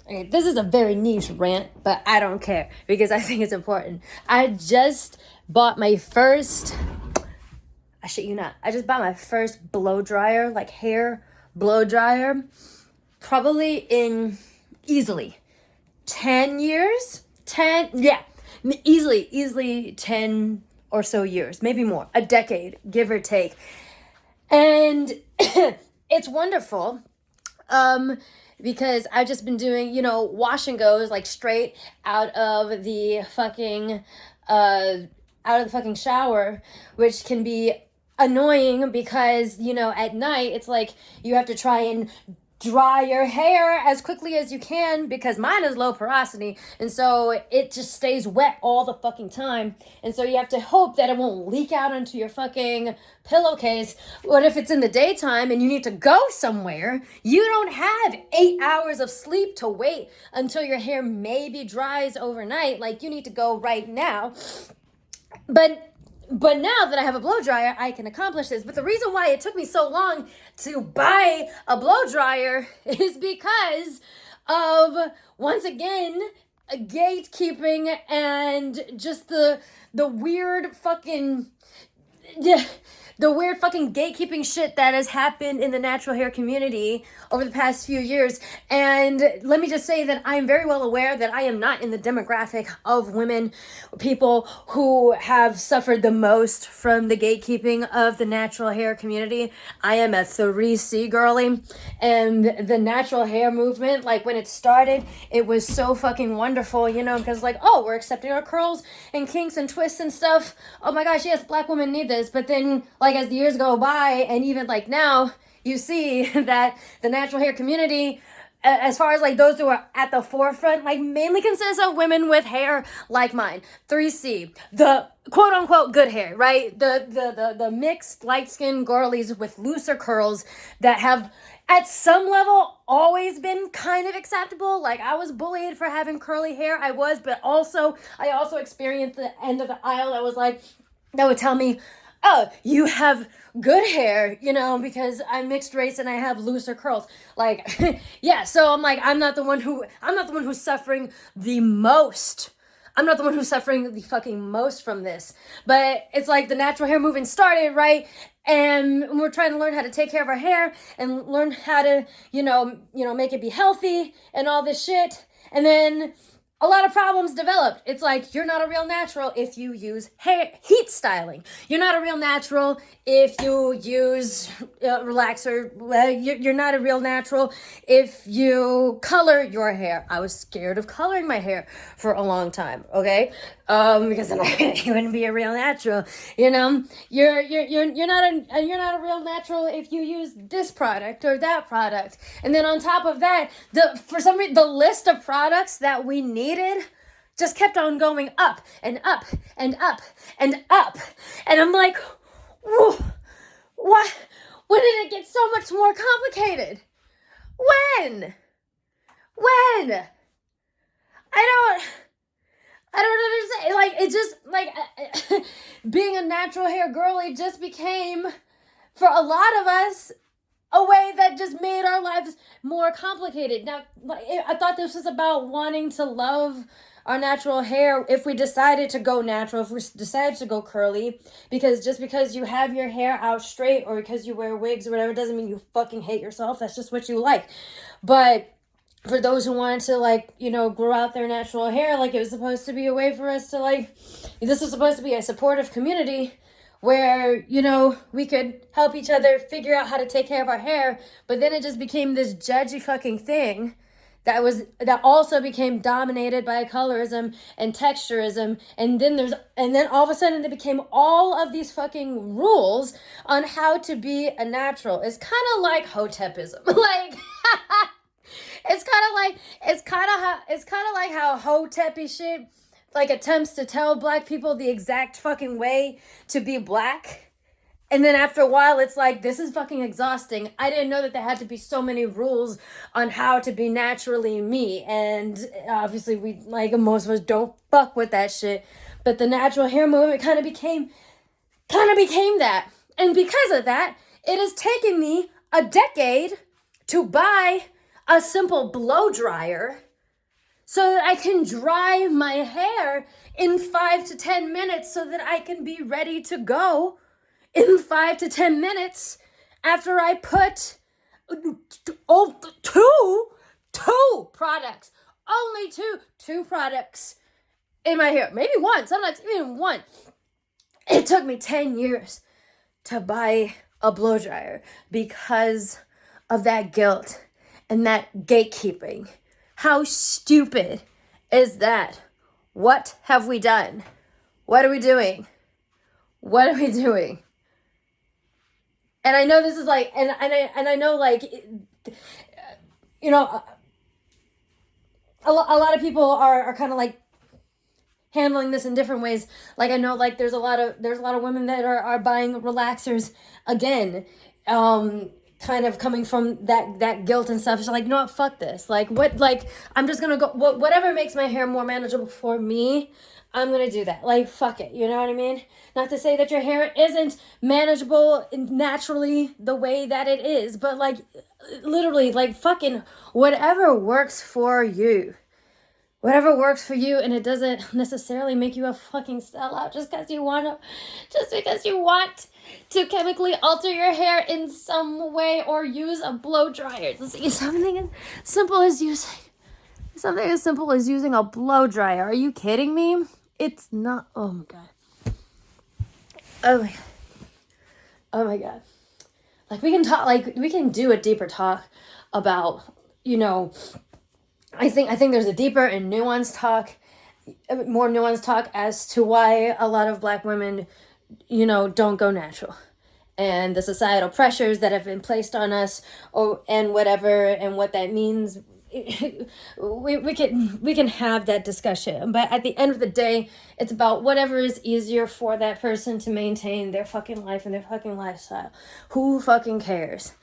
Okay, this is a very niche rant, but I don't care because I think it's important. I just bought my first, I shit you not, I just bought my first blow dryer, like hair blow dryer, probably in easily 10 years. 10, yeah, easily 10 or so years, maybe more, a decade, give or take. And it's wonderful. Because I've just been doing, wash and goes like straight out of the fucking shower, which can be annoying because, at night it's like you have to try and dry your hair as quickly as you can because mine is low porosity, and so it just stays wet all the fucking time, and so you have to hope that it won't leak out into your fucking pillowcase. What if it's in the daytime and you need to go somewhere? You don't have 8 hours of sleep to wait until your hair maybe dries overnight. Like, you need to go right now. But now that I have a blow dryer, I can accomplish this. But the reason why it took me so long to buy a blow dryer is because of, once again, gatekeeping and just the weird fucking gatekeeping shit that has happened in the natural hair community over the past few years. And let me just say that I'm very well aware that I am not in the demographic of people who have suffered the most from the gatekeeping of the natural hair community. I am a 3C girly, and the natural hair movement, like when it started, it was so fucking wonderful, because we're accepting our curls and kinks and twists and stuff. Oh my gosh, yes, black women need this. But then, as the years go by, and even now, you see that the natural hair community, as far as those who are at the forefront, mainly consists of women with hair like mine. 3C, the quote unquote good hair, right? The mixed light skinned girlies with looser curls that have at some level always been kind of acceptable. I was bullied for having curly hair. I also experienced the end of the aisle that would tell me, oh, you have good hair, because I'm mixed race and I have looser curls. Yeah, so I'm not the one who's suffering the most. I'm not the one who's suffering the fucking most from this. But it's the natural hair movement started, right? And we're trying to learn how to take care of our hair and learn how to, make it be healthy and all this shit. And then a lot of problems developed. It's you're not a real natural if you use heat styling. You're not a real natural if you use relaxer. You're not a real natural if you color your hair. I was scared of coloring my hair for a long time, okay? Because then I wouldn't be a real natural. You're not a real natural if you use this product or that product. And then on top of that, for some reason, the list of products that we needed just kept on going up and up and up and up. And I'm like, whoa, what? When did it get so much more complicated? When? I don't understand. It just, being a natural hair girl, it just became, for a lot of us, a way that just made our lives more complicated. Now, I thought this was about wanting to love our natural hair if we decided to go natural, if we decided to go curly, because just because you have your hair out straight or because you wear wigs or whatever doesn't mean you fucking hate yourself. That's just what you like. But for those who wanted to grow out their natural hair, it was supposed to be a way for us to this was supposed to be a supportive community where, we could help each other figure out how to take care of our hair. But then it just became this judgy fucking thing that also became dominated by colorism and texturism, and then all of a sudden it became all of these fucking rules on how to be a natural. It's kind of like Hotepism. It's kind of like how Hotepi shit attempts to tell black people the exact fucking way to be black. And then after a while, it's this is fucking exhausting. I didn't know that there had to be so many rules on how to be naturally me. And obviously we, most of us don't fuck with that shit. But the natural hair movement kind of became that. And because of that, it has taken me a decade to buy a simple blow dryer so that I can dry my hair in 5 to 10 minutes so that I can be ready to go in 5 to 10 minutes after I put two products, only two products in my hair. Maybe one, sometimes even one. It took me 10 years to buy a blow dryer because of that guilt and that gatekeeping. How stupid is that? What have we done? What are we doing? What are we doing? And I know this is like, and I know like, you know, a lot of people are kind of like handling this in different ways. Like I know like there's a lot of women that are buying relaxers again, kind of coming from that guilt and stuff. She's like, no, fuck this. Like what? Like I'm just gonna go whatever makes my hair more manageable for me. I'm gonna do that. Like fuck it. You know what I mean? Not to say that your hair isn't manageable naturally the way that it is, but like literally like fucking whatever works for you. Whatever works for you, and it doesn't necessarily make you a fucking sellout just because you want to chemically alter your hair in some way or use a blow dryer. Something as simple as using a blow dryer. Are you kidding me? It's not. Oh my god. Oh my god. Like we can do a deeper talk about, you know, I think there's a deeper and more nuanced talk as to why a lot of Black women, you know, don't go natural, and the societal pressures that have been placed on us, and whatever, and what that means. We can have that discussion, but at the end of the day, it's about whatever is easier for that person to maintain their fucking life and their fucking lifestyle. Who fucking cares?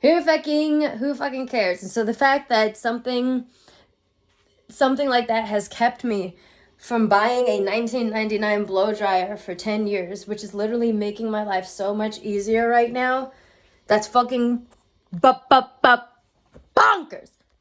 Who fucking cares? And so the fact that something like that has kept me from buying a $19.99 blow dryer for 10 years, which is literally making my life so much easier right now, that's fucking bonkers.